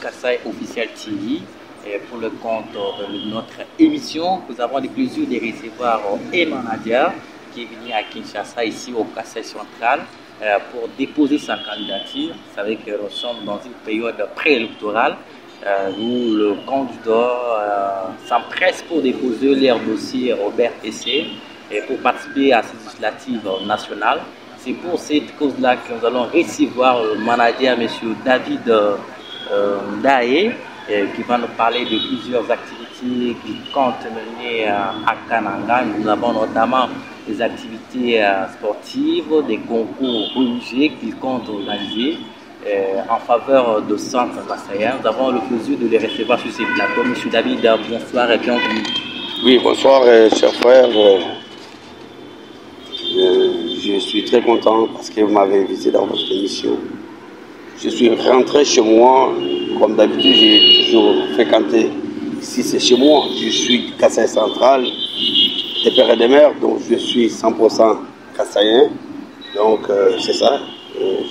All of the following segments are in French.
Kassai Officiel TV. Et pour le compte de notre émission, nous avons le plaisir de recevoir Emma Nadia qui est venu à Kinshasa, ici au Kassai Central, pour déposer sa candidature. Vous savez que nous sommes dans une période préélectorale où le candidat s'empresse pour déposer leur dossier au BRTC et pour participer à cette législative nationale. C'est pour cette cause-là que nous allons recevoir le manager, M. David Ndaye, qui va nous parler de plusieurs activités qu'il compte mener à Kananga. Nous avons notamment des activités sportives, des concours religieux qu'il compte organiser en faveur de centres kassaïens. Nous avons le plaisir de les recevoir sur ces plateaux. M. David, bonsoir et bienvenue. Oui, bonsoir, chers frères. Je suis très content parce que vous m'avez invité dans votre émission. Je suis rentré chez moi, comme d'habitude, j'ai toujours fréquenté. Ici, c'est chez moi. Je suis Kassai Central, des pères et des mères, donc je suis 100% kassaïen. Donc, c'est ça,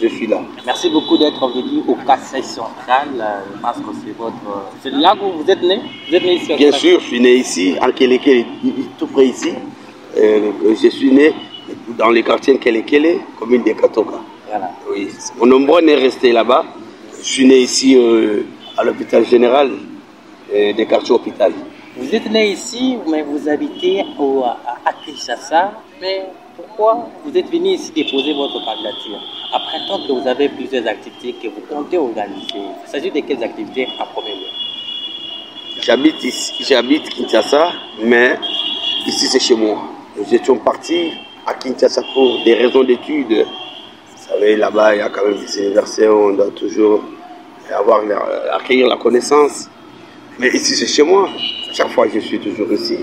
je suis là. Merci beaucoup d'être venu au Kassai Central. Je pense que c'est votre... C'est là que vous êtes né? Vous êtes né ici? Bien sûr, je suis né ici, en Kelekele, tout près ici. Je suis né dans les quartiers Kelekele, commune de Katoka. Voilà. Oui. Mon nombre est resté là-bas. Je suis né ici à l'hôpital général des quartiers hôpital. Vous êtes né ici, mais vous habitez à Kinshasa. Mais pourquoi vous êtes venu ici déposer votre candidature? Après tant que vous avez plusieurs activités que vous comptez organiser, il s'agit de quelles activités en premier lieu? J'habite ici, j'habite Kinshasa, mais ici c'est chez moi. Nous étions partis à Kinshasa pour des raisons d'études. Vous savez, là-bas, il y a quand même des universités où on doit toujours accueillir la connaissance. Mais ici, c'est chez moi. Chaque fois, je suis toujours ici.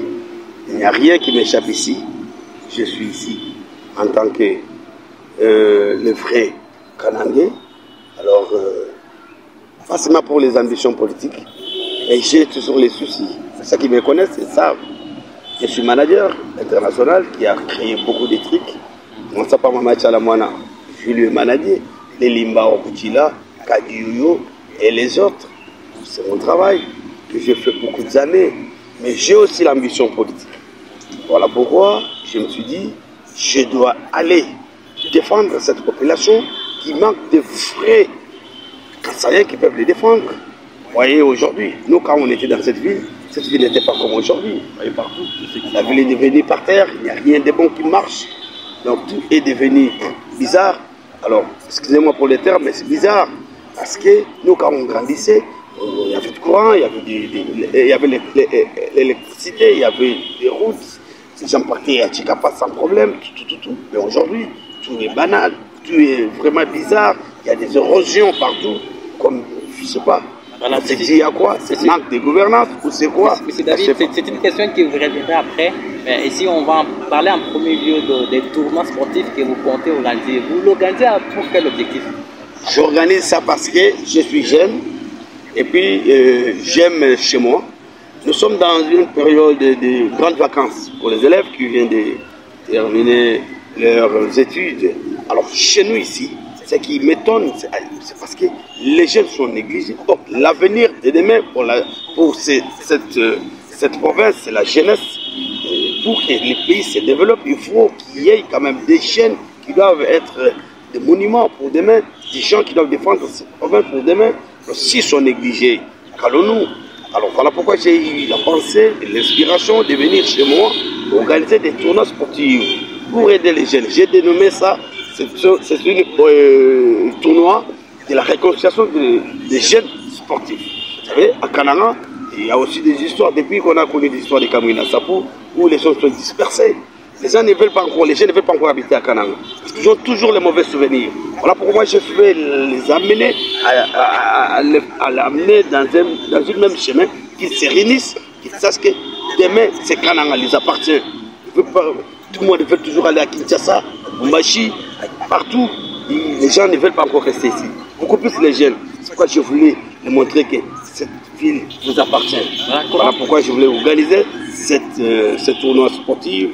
Il n'y a rien qui m'échappe ici. Je suis ici en tant que le vrai Kanangé. Alors, forcément pour les ambitions politiques. Et j'ai toujours les soucis. Ceux qui me connaissent, c'est ça. Je suis manager international qui a créé beaucoup de trucs. On ne sait pas Mama Tchalamwana. Je lui ai managé, les Limba Okuchila, Kadioyo et les autres. C'est mon travail que j'ai fait beaucoup d'années. Mais j'ai aussi l'ambition politique. Voilà pourquoi je me suis dit, je dois aller défendre cette population qui manque de vrais Kassaïens qui peuvent les défendre. Vous voyez, aujourd'hui, nous, quand on était dans cette ville n'était pas comme aujourd'hui. Vous voyez, partout, la ville est devenue par terre, il n'y a rien de bon qui marche. Donc tout est devenu bizarre. Alors, excusez-moi pour les termes, mais c'est bizarre. Parce que nous, quand on grandissait, il y avait du courant, il y avait l'électricité, il y avait des routes. Les gens partaient à Chikapa sans problème, tout. Mais aujourd'hui, tout est banal, tout est vraiment bizarre. Il y a des érosions partout, comme, je ne sais pas. Voilà, c'est dit à quoi? C'est manque de gouvernance ou c'est quoi? Monsieur David, c'est une question que vous reviendrez après. Mais ici, on va parler en premier lieu des tournois sportifs que vous comptez organiser. Vous l'organisez pour quel objectif? J'organise ça parce que je suis jeune et puis j'aime chez moi. Nous sommes dans une période de grandes vacances pour les élèves qui viennent de terminer leurs études. Alors chez nous ici, ce qui m'étonne, c'est parce que les jeunes sont négligés. Donc l'avenir de demain pour cette province, c'est la jeunesse. Pour que les pays se développent, il faut qu'il y ait quand même des jeunes qui doivent être des monuments pour demain, des gens qui doivent défendre cette province pour demain. S'ils sont négligés, calons-nous. Alors voilà pourquoi j'ai eu la pensée et l'inspiration de venir chez moi organiser des tournois sportifs pour aider les jeunes. J'ai dénommé ça, c'est un tournoi de la réconciliation des jeunes sportifs. Vous savez, à Kananga, il y a aussi des histoires, depuis qu'on a connu des histoires de Kamina Sapou, où les gens sont dispersés. Les gens ne veulent pas encore, les jeunes ne veulent pas encore habiter à Kananga. Parce qu'ils ont toujours les mauvais souvenirs. Voilà pourquoi je vais les amener à l'amener dans un même chemin, qu'ils se réunissent, qu'ils sachent que demain, c'est Kananga les appartient. Tout le monde veut toujours aller à Kinshasa, à Bumbashi, partout. Les gens ne veulent pas encore rester ici. Beaucoup plus les jeunes. C'est pourquoi je voulais leur montrer que cette ville vous appartient. Voilà pourquoi je voulais organiser ce tournoi sportif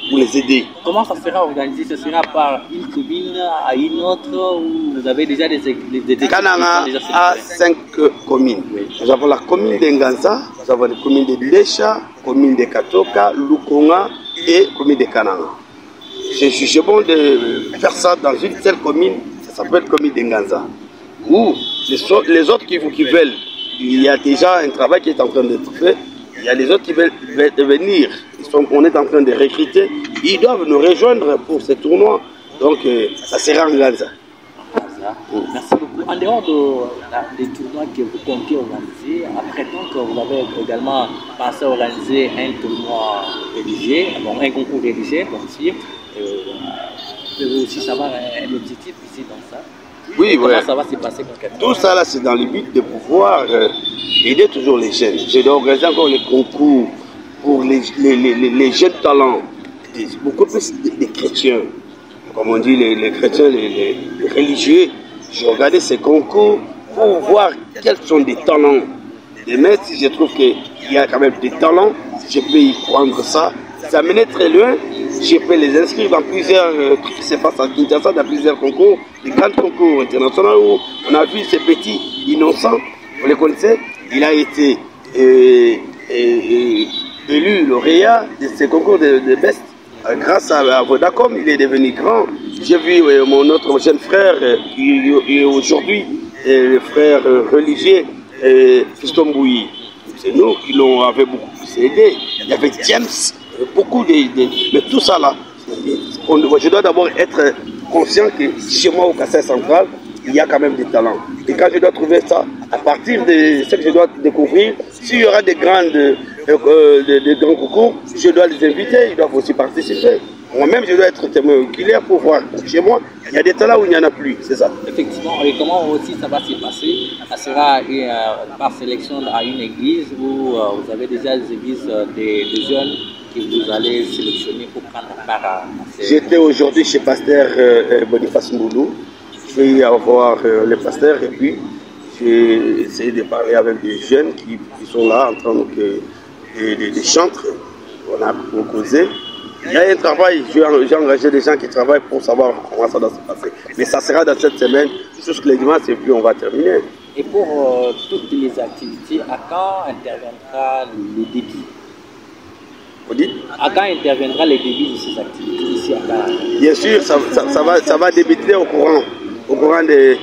pour les aider. Comment ça sera organisé? Ce sera par une commune à une autre ou vous avez déjà des Kananga a 5 communes. Oui. Nous avons la commune d'Enganza, nous avons les communes de Lecha, commune de Katoka, Lukonga et commune de Kananga. C'est bon de faire ça dans une seule commune, ça s'appelle commune d'Enganza. Ou les autres qui veulent, il y a déjà un travail qui est en train d'être fait. Il y a les autres qui veulent venir. On est en train de recruter. Ils doivent nous rejoindre pour ce tournoi. Donc, ça sera en Ganza. Merci beaucoup. En dehors des tournois que vous comptez organiser, après tant que vous avez également pensé à organiser un tournoi rédigé, bon, un concours rédigé, donc si, vous pouvez aussi savoir un objectif ici dans ça. Oui, comment ça va se passer concrètement? Tout ça là, c'est dans le but de pouvoir aider toujours les jeunes. Je dois organiser encore les concours pour les jeunes talents, beaucoup plus des chrétiens. Comme on dit, les chrétiens, les religieux. Je regardais ces concours pour voir quels sont des talents. Les maîtres, si je trouve qu'il y a quand même des talents, je peux y prendre ça. Ça menait très loin. Je peux les inscrire dans plusieurs trucs qui se passent à Kinshasa, dans plusieurs concours, des grands concours internationaux où on a vu ces petits innocents, vous les connaissez, il a été élu lauréat de ces concours de best. Grâce à Vodacom, il est devenu grand. J'ai vu mon autre jeune frère qui est aujourd'hui le frère religieux Fiston Bouyi. C'est nous qui l'ont beaucoup plus aidé. Il y avait James, beaucoup mais tout ça là. Je dois d'abord être conscient que chez moi au Kassai central, il y a quand même des talents. Et quand je dois trouver ça, à partir de ce que je dois découvrir, s'il y aura des grands concours, je dois les inviter, ils doivent aussi participer. Moi-même, je dois être témoin oculaire pour voir. Chez moi, il y a des talents où il n'y en a plus, c'est ça. Effectivement, et comment aussi ça va se passer? Ça sera par sélection à une église où vous avez déjà des églises des jeunes que vous allez sélectionner pour prendre part à ces... J'étais aujourd'hui chez pasteur Boniface Mboulou. Je vais y avoir le pasteur et puis j'ai essayé de parler avec des jeunes qui sont là en train de chanter. On a proposé. Il y a un travail, j'ai engagé des gens qui travaillent pour savoir comment ça doit se passer. Mais ça sera dans cette semaine, jusqu'à les dimanches et puis on va terminer. Et pour toutes les activités, à quand interviendra le débit? Vous dites? À quand interviendra le débit de ces activités ici à Kananga? Bien sûr, ça va débuter au courant des...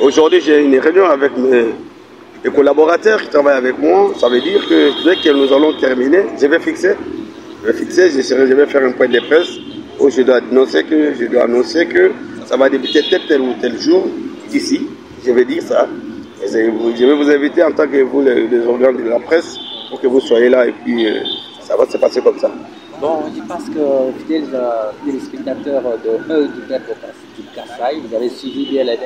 Aujourd'hui, j'ai une réunion avec mes collaborateurs qui travaillent avec moi. Ça veut dire que dès que nous allons terminer, je vais fixer, je vais faire un point de presse où je dois annoncer que ça va débuter tel ou tel jour ici. Je vais dire ça. Je vais vous inviter en tant que vous, les organes de la presse, pour que vous soyez là et puis ça va se passer comme ça. Bon, je pense que fidèles téléspectateurs du peuple du Kassai, vous avez suivi bien les M.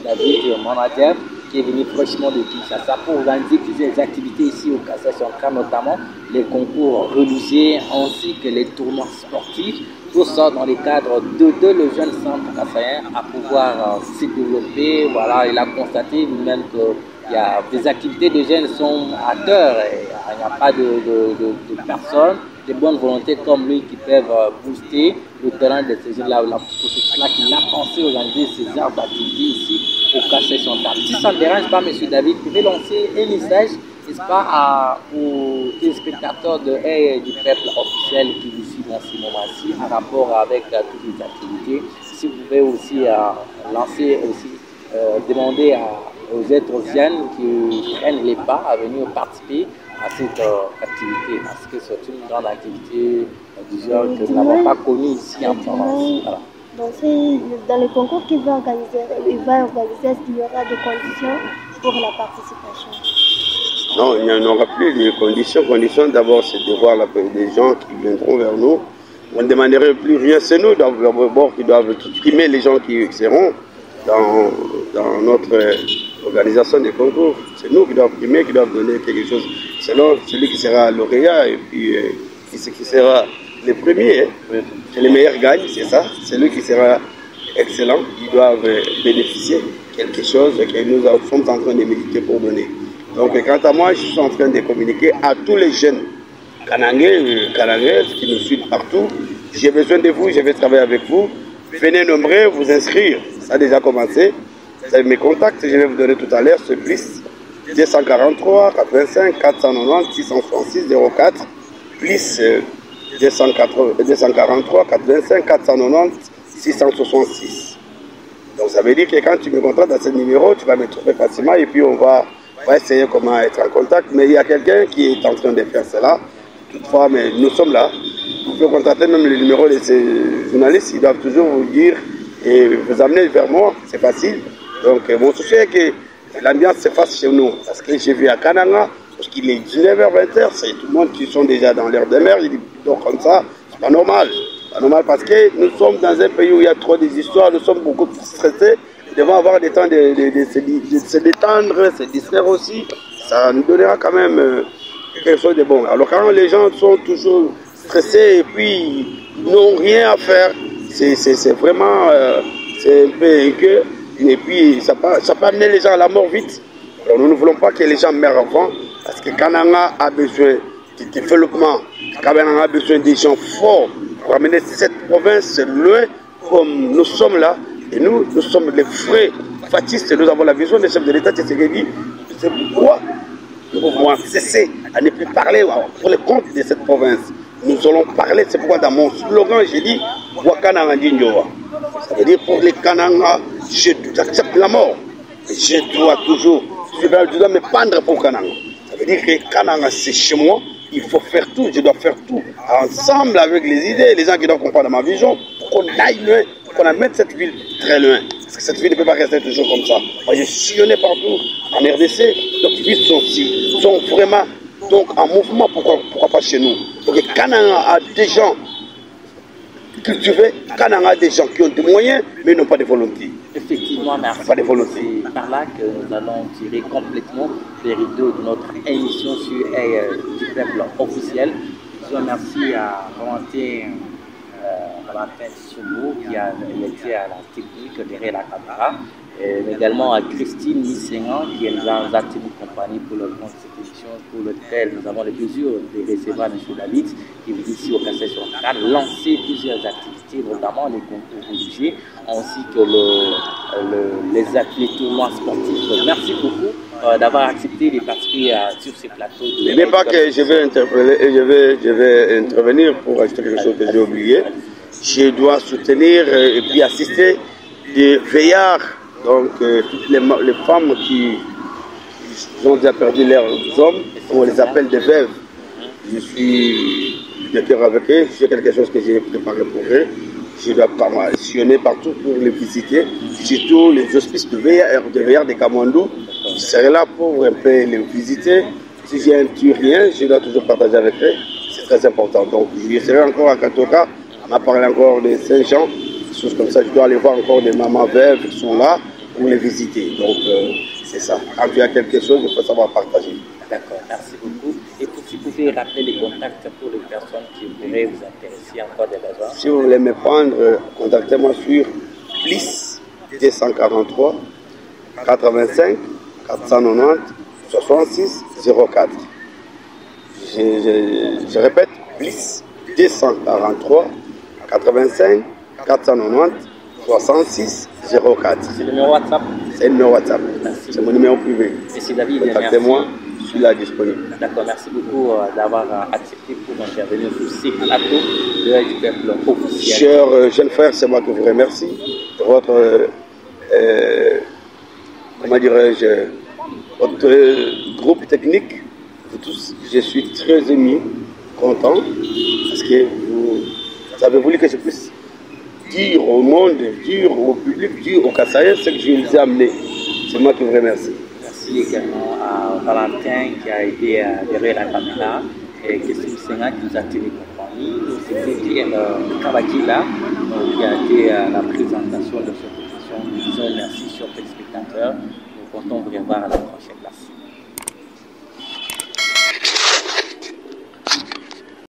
David, manager, qui est venu prochainement de Kinshasa pour organiser plusieurs activités ici au Kassai central, notamment les concours religieux ainsi que les tournois sportifs. Tout ça dans le cadre de le jeune centre kassaïen à pouvoir se développer. Voilà, il a constaté lui-même que y a des activités de jeunes sont à cœur, il n'y a pas de personnes, de bonne volonté comme lui qui peuvent booster le talent de ces jeunes-là. C'est cela qu'il a pensé organiser ces heures d'activité ici au Kassai central. Si ça ne dérange pas, M. David, vous pouvez lancer un message, n'est-ce pas, aux téléspectateurs du peuple officiel qui vous suivent dans ce moment-ci en rapport avec toutes les activités. Si vous pouvez aussi lancer, demander aux êtres jeunes qui prennent les pas à venir participer à cette activité, parce que c'est une grande activité du genre que nous n'avons pas connue ici en France. Voilà. Dans le concours qu'il va organiser, est-ce qu'il y aura des conditions pour la participation? Non, il n'y en aura plus de conditions. Conditions d'abord, c'est de voir des gens qui viendront vers nous. On ne demanderait plus rien. C'est nous d'abord qui doivent primer les gens qui seront dans notre organisation des concours. C'est nous qui doivent primer, qui doivent donner quelque chose. Selon celui qui sera lauréat et puis qui sera le premier. C'est le meilleur gagne, c'est ça. Celui qui sera excellent, ils doivent bénéficier de quelque chose que nous sommes en train de militer pour donner. Donc, quant à moi, je suis en train de communiquer à tous les jeunes Kanangais, Kanangaises qui nous suivent partout, j'ai besoin de vous, je vais travailler avec vous. Venez nombreux, vous inscrire. Ça a déjà commencé. Vous avez mes contacts, je vais vous donner tout à l'heure, ce plus 243 85 490 666 04 plus 243 85 490 666. Donc ça veut dire que quand tu me contactes à ce numéro, tu vas me trouver facilement et puis on va essayer comment être en contact. Mais il y a quelqu'un qui est en train de faire cela. Toutefois, mais nous sommes là. Vous pouvez contacter même le numéro de ces journalistes, ils doivent toujours vous dire et vous amener vers moi, c'est facile. Donc mon souci est que l'ambiance se fasse chez nous. Parce que j'ai vu à Kananga, parce qu'il est 19h, 20h, c'est tout le monde qui sont déjà dans l'heure de mer, ils donc comme ça, c'est pas normal. Pas normal parce que nous sommes dans un pays où il y a trop des histoires, nous sommes beaucoup stressés, nous devons avoir des temps de se détendre, se distraire aussi, ça nous donnera quand même quelque chose de bon. Alors quand les gens sont toujours stressés et puis n'ont rien à faire, c'est vraiment c'est un peu inquiet. Et puis ça peut amener les gens à la mort vite. Alors nous ne voulons pas que les gens meurent avant parce que Kananga a besoin de développement. Kananga a besoin des gens forts pour amener cette province loin comme nous sommes là. Et nous sommes les vrais fatistes. Nous avons la vision des chefs de l'État. C'est pourquoi nous pouvons cesser à ne plus parler pour le compte de cette province. Nous allons parler, c'est pourquoi dans mon slogan, j'ai dit Wakananga Ndinjoa. Ça veut dire pour les Kananga, j'accepte la mort. Je dois toujours, je dois me pendre pour Kananga. Ça veut dire que Kananga, c'est chez moi. Il faut faire tout, je dois faire tout. Ensemble avec les idées, les gens qui doivent comprendre ma vision, pour qu'on aille loin, pour qu'on amène cette ville très loin. Parce que cette ville ne peut pas rester toujours comme ça. Moi, j'ai sillonné partout en RDC. Donc, les villes sont vraiment en mouvement. Pourquoi pas chez nous? Donc, Kananga a des gens cultivés, Kananga a des gens qui ont des moyens, mais n'ont pas de volonté. Effectivement, merci. Pas de volonté. C'est par là que nous allons tirer complètement les rideaux de notre émission sur du peuple officiel. Je remercie à Valentin Soumou qui a été à la technique derrière la caméra, mais également à Christine Missengan qui nous a tenu compagnie pour le compte de cette émission pour lequel nous avons le plaisir de recevoir M. David qui vient ici au Cassel central lancer plusieurs activités, notamment les concours religieux ainsi que les tournois sportifs. Merci beaucoup d'avoir accepté de participer sur ces plateaux. Il n'est pas que je vais intervenir pour ajouter quelque chose que j'ai oublié. Je dois soutenir et puis assister des veillards, donc toutes les femmes qui ont déjà perdu leurs hommes, on les appelle des veuves. Je suis d'accord avec eux, c'est quelque chose que j'ai préparé pour eux. Je dois sillonner partout pour les visiter, surtout les hospices de veillards de Kamandou. Je serai là pour un peu les visiter. Si j'ai un Turien, je dois toujours partager avec eux, c'est très important. Donc je serai encore à Katoka. On a parlé encore de Saint-Jean, des choses comme ça. Je dois aller voir encore des mamans veuves qui sont là pour les visiter. Donc, c'est ça. Quand il y a quelque chose, il faut savoir partager. D'accord, merci beaucoup. Et si vous pouvez rappeler les contacts pour les personnes qui pourraient vous intéresser encore des besoins. Si vous voulez me prendre, contactez-moi sur plus 243 85 490 66 04. Je répète, plus 243 85 490 66 04. C'est le numéro WhatsApp? C'est le numéro WhatsApp. C'est mon numéro privé. Monsieur David, contactez-moi, je suis là disponible. D'accord, merci beaucoup d'avoir accepté pour intervenir sur ces plateaux de du peuple officiel. Cher jeune frère, c'est moi qui vous remercie de votre, comment dirais-je, votre groupe technique. Vous tous, je suis très ému, content, parce que vous avez voulu que je puisse dire au monde, dire au public, dire aux Kassaïens ce que je les ai amenés. C'est moi qui vous remercie. Merci également à Valentin qui a été derrière la caméra et Christine Senga qui nous a tenu compagnie. C'était Kawakila qui a été à la présentation de cette émission. Nous disons merci, chers téléspectateurs. Nous comptons vous revoir à la